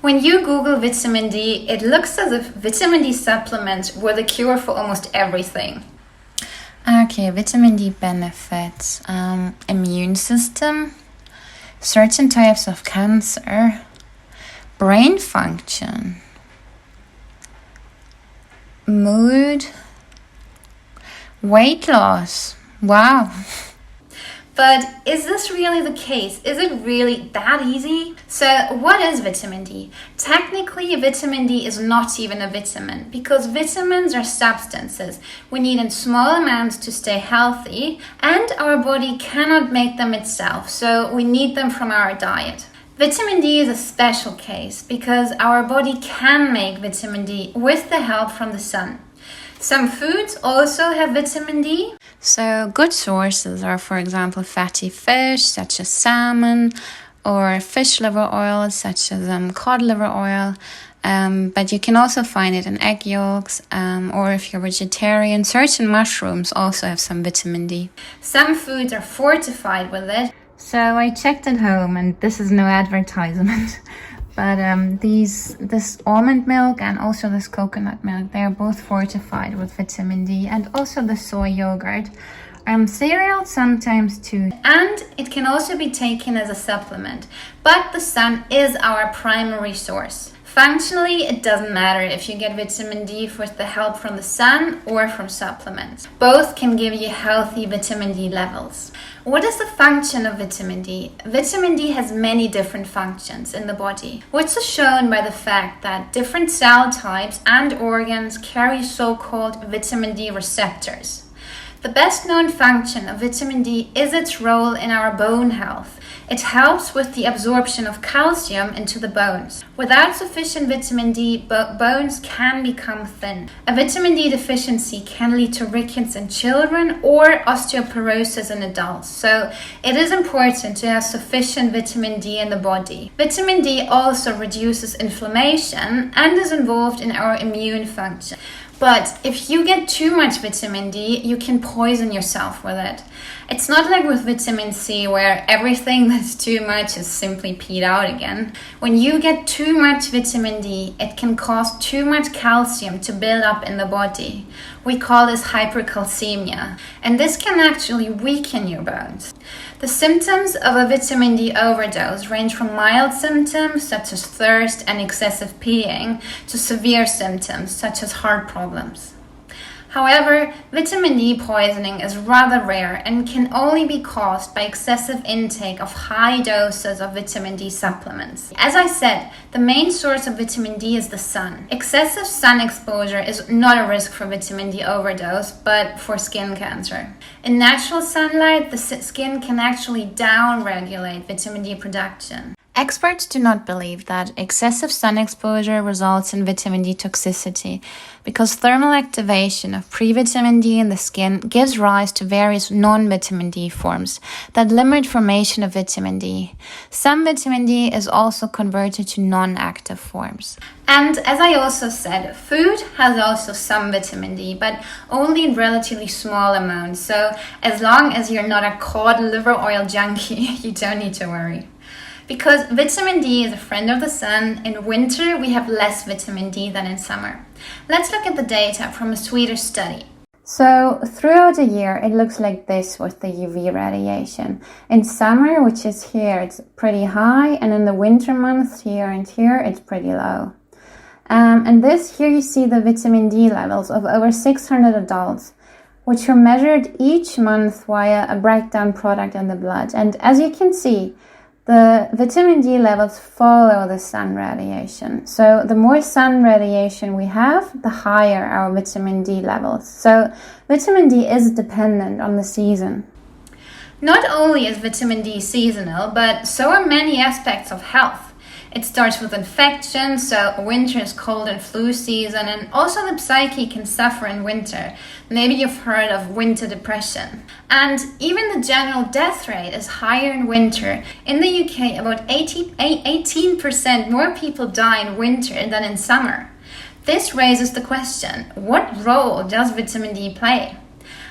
When you Google vitamin D, it looks as if vitamin D supplements were the cure for almost everything. Okay, vitamin D benefits, immune system, certain types of cancer, brain function, mood, weight loss. Wow. But is this really the case? Is it really that easy? So what is vitamin D? Technically, vitamin D is not even a vitamin because vitamins are substances we need in small amounts to stay healthy, and our body cannot make them itself, so we need them from our diet. Vitamin D is a special case because our body can make vitamin D with the help from the sun. Some foods also have vitamin D. So good sources are, for example, fatty fish such as salmon, or fish liver oil such as cod liver oil. But you can also find it in egg yolks, or if you're vegetarian, certain mushrooms also have some vitamin D. Some foods are fortified with it. So I checked at home, and this is no advertisement, but this almond milk and also this coconut milk, they are both fortified with vitamin D, and also the soy yogurt. Cereal sometimes too. And it can also be taken as a supplement, but the sun is our primary source. Functionally, it doesn't matter if you get vitamin D with the help from the sun or from supplements. Both can give you healthy vitamin D levels. What is the function of vitamin D? Vitamin D has many different functions in the body, which is shown by the fact that different cell types and organs carry so-called vitamin D receptors. The best known function of vitamin D is its role in our bone health. It helps with the absorption of calcium into the bones. Without sufficient vitamin D, bones can become thin. A vitamin D deficiency can lead to rickets in children or osteoporosis in adults. So it is important to have sufficient vitamin D in the body. Vitamin D also reduces inflammation and is involved in our immune function. But if you get too much vitamin D, you can poison yourself with it. It's not like with vitamin C where everything that's too much is simply peed out again. When you get too much vitamin D, it can cause too much calcium to build up in the body. We call this hypercalcemia, and this can actually weaken your bones. The symptoms of a vitamin D overdose range from mild symptoms such as thirst and excessive peeing to severe symptoms such as heart problems. However, vitamin D poisoning is rather rare and can only be caused by excessive intake of high doses of vitamin D supplements. As I said, the main source of vitamin D is the sun. Excessive sun exposure is not a risk for vitamin D overdose, but for skin cancer. In natural sunlight, the skin can actually down-regulate vitamin D production. Experts do not believe that excessive sun exposure results in vitamin D toxicity because thermal activation of pre-vitamin D in the skin gives rise to various non-vitamin D forms that limit formation of vitamin D. Some vitamin D is also converted to non-active forms. And as I also said, food has also some vitamin D, but only in relatively small amounts. So as long as you're not a cod liver oil junkie, you don't need to worry. Because vitamin D is a friend of the sun, in winter we have less vitamin D than in summer. Let's look at the data from a Swedish study. So throughout the year it looks like this with the UV radiation. In summer, which is here, it's pretty high, and in the winter months here and here it's pretty low. And here you see the vitamin D levels of over 600 adults, which were measured each month via a breakdown product in the blood. And as you can see, the vitamin D levels follow the sun radiation. So the more sun radiation we have, the higher our vitamin D levels. So vitamin D is dependent on the season. Not only is vitamin D seasonal, but so are many aspects of health. It starts with infection, so winter is cold and flu season, and also the psyche can suffer in winter. Maybe you've heard of winter depression. And even the general death rate is higher in winter. In the UK, about 18% more people die in winter than in summer. This raises the question, what role does vitamin D play?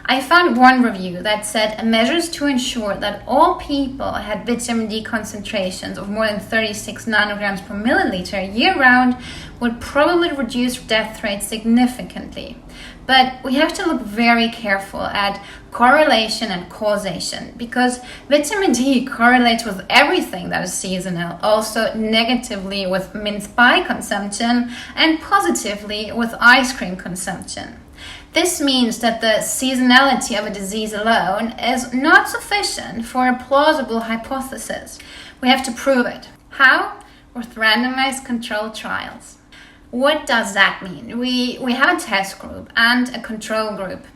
I found one review that said measures to ensure that all people had vitamin D concentrations of more than 36 nanograms per milliliter year-round would probably reduce death rates significantly. But we have to look very careful at correlation and causation, because vitamin D correlates with everything that is seasonal, also negatively with mince pie consumption and positively with ice cream consumption. This means that the seasonality of a disease alone is not sufficient for a plausible hypothesis. We have to prove it. How? With randomized controlled trials. What does that mean? We have a test group and a control group.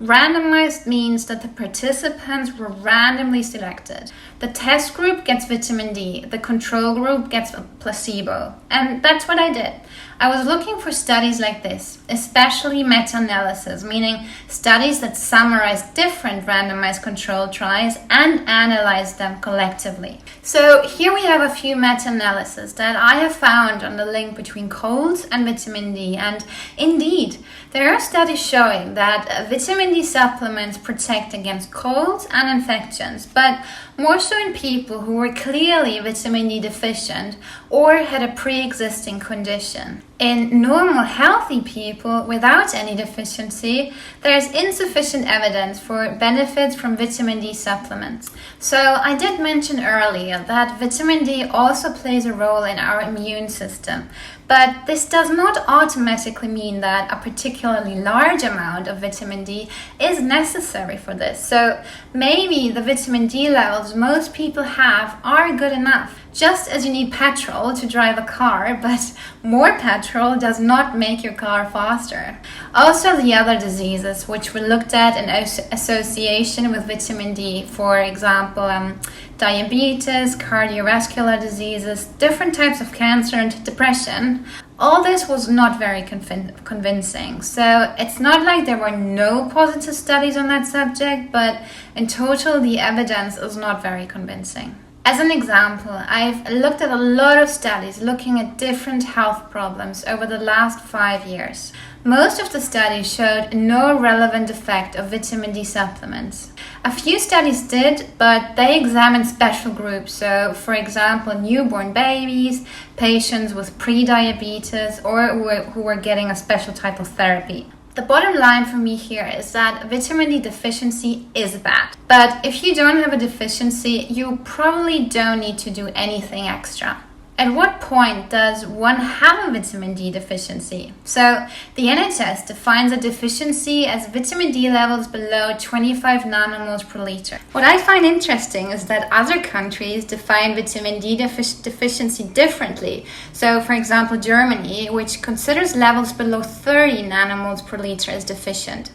Randomized means that the participants were randomly selected. The test group gets vitamin D, the control group gets a placebo. And that's what I did. I was looking for studies like this, especially meta-analysis, meaning studies that summarize different randomized controlled trials and analyze them collectively. So here we have a few meta-analyses that I have found on the link between colds and vitamin D. And indeed, there are studies showing that vitamin D supplements protect against colds and infections, but more so in people who were clearly vitamin D deficient or had a pre-existing condition. In normal, healthy people without any deficiency, there is insufficient evidence for benefits from vitamin D supplements. So I did mention earlier that vitamin D also plays a role in our immune system. But this does not automatically mean that a particularly large amount of vitamin D is necessary for this. So maybe the vitamin D levels most people have are good enough. Just as you need petrol to drive a car, but more petrol does not make your car faster. Also, the other diseases which were looked at in association with vitamin D, for example, diabetes, cardiovascular diseases, different types of cancer and depression, all this was not very convincing. So it's not like there were no positive studies on that subject, but in total the evidence is not very convincing. As an example, I've looked at a lot of studies looking at different health problems over the last 5 years. Most of the studies showed no relevant effect of vitamin D supplements. A few studies did, but they examined special groups. So, for example, newborn babies, patients with pre-diabetes, or who were getting a special type of therapy. The bottom line for me here is that vitamin D deficiency is bad. But if you don't have a deficiency, you probably don't need to do anything extra. At what point does one have a vitamin D deficiency? So the NHS defines a deficiency as vitamin D levels below 25 nanomoles per liter. What I find interesting is that other countries define vitamin D deficiency differently. So for example, Germany, which considers levels below 30 nanomoles per liter as deficient.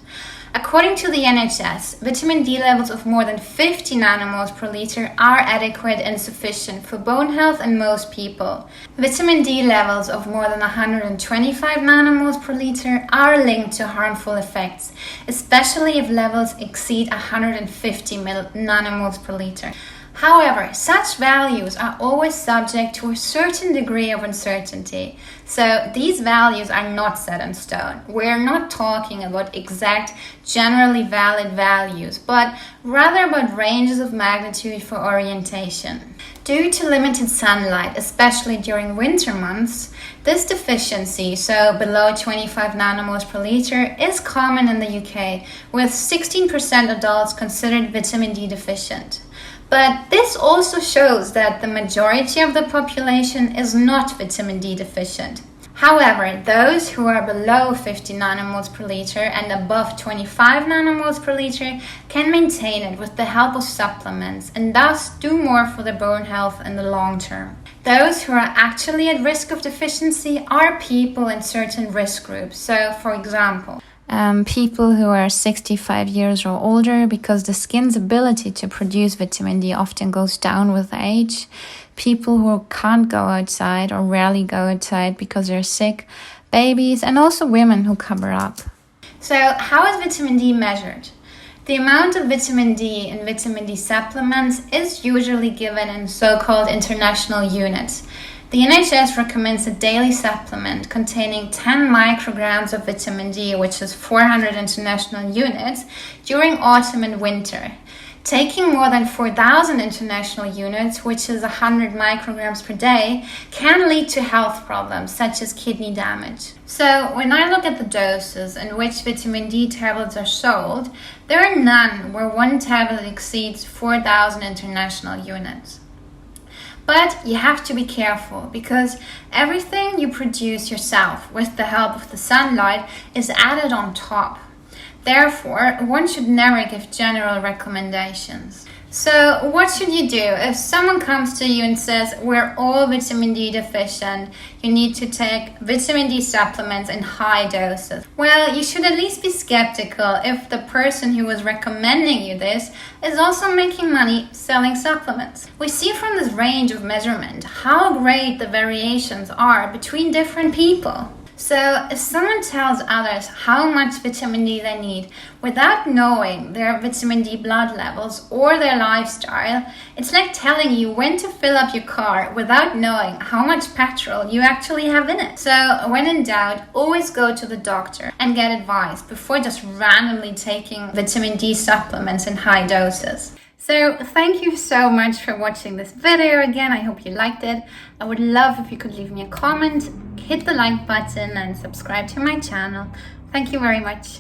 According to the NHS, vitamin D levels of more than 50 nanomoles per liter are adequate and sufficient for bone health in most people. Vitamin D levels of more than 125 nanomoles per liter are linked to harmful effects, especially if levels exceed 150 nanomoles per liter. However, such values are always subject to a certain degree of uncertainty. So these values are not set in stone. We're not talking about exact, generally valid values, but rather about ranges of magnitude for orientation. Due to limited sunlight, especially during winter months, this deficiency, so below 25 nanomoles per liter, is common in the UK, with 16% adults considered vitamin D deficient. But this also shows that the majority of the population is not vitamin D deficient. However, those who are below 50 nanomoles per liter and above 25 nanomoles per liter can maintain it with the help of supplements and thus do more for their bone health in the long term. Those who are actually at risk of deficiency are people in certain risk groups. So, for example, people who are 65 years or older, because the skin's ability to produce vitamin D often goes down with age. People who can't go outside or rarely go outside because they're sick. Babies, and also women who cover up. So how is vitamin D measured? The amount of vitamin D in vitamin D supplements is usually given in so-called international units. The NHS recommends a daily supplement containing 10 micrograms of vitamin D, which is 400 international units, during autumn and winter. Taking more than 4,000 international units, which is 100 micrograms per day, can lead to health problems such as kidney damage. So when I look at the doses in which vitamin D tablets are sold, there are none where one tablet exceeds 4,000 international units. But you have to be careful because everything you produce yourself with the help of the sunlight is added on top. Therefore, one should never give general recommendations. So what should you do if someone comes to you and says, we're all vitamin D deficient, you need to take vitamin D supplements in high doses? Well, you should at least be skeptical if the person who was recommending you this is also making money selling supplements. We see from this range of measurement how great the variations are between different people. So if someone tells others how much vitamin D they need without knowing their vitamin D blood levels or their lifestyle, it's like telling you when to fill up your car without knowing how much petrol you actually have in it. So when in doubt, always go to the doctor and get advice before just randomly taking vitamin D supplements in high doses. So thank you so much for watching this video again. I hope you liked it. I would love if you could leave me a comment, hit the like button and subscribe to my channel. Thank you very much.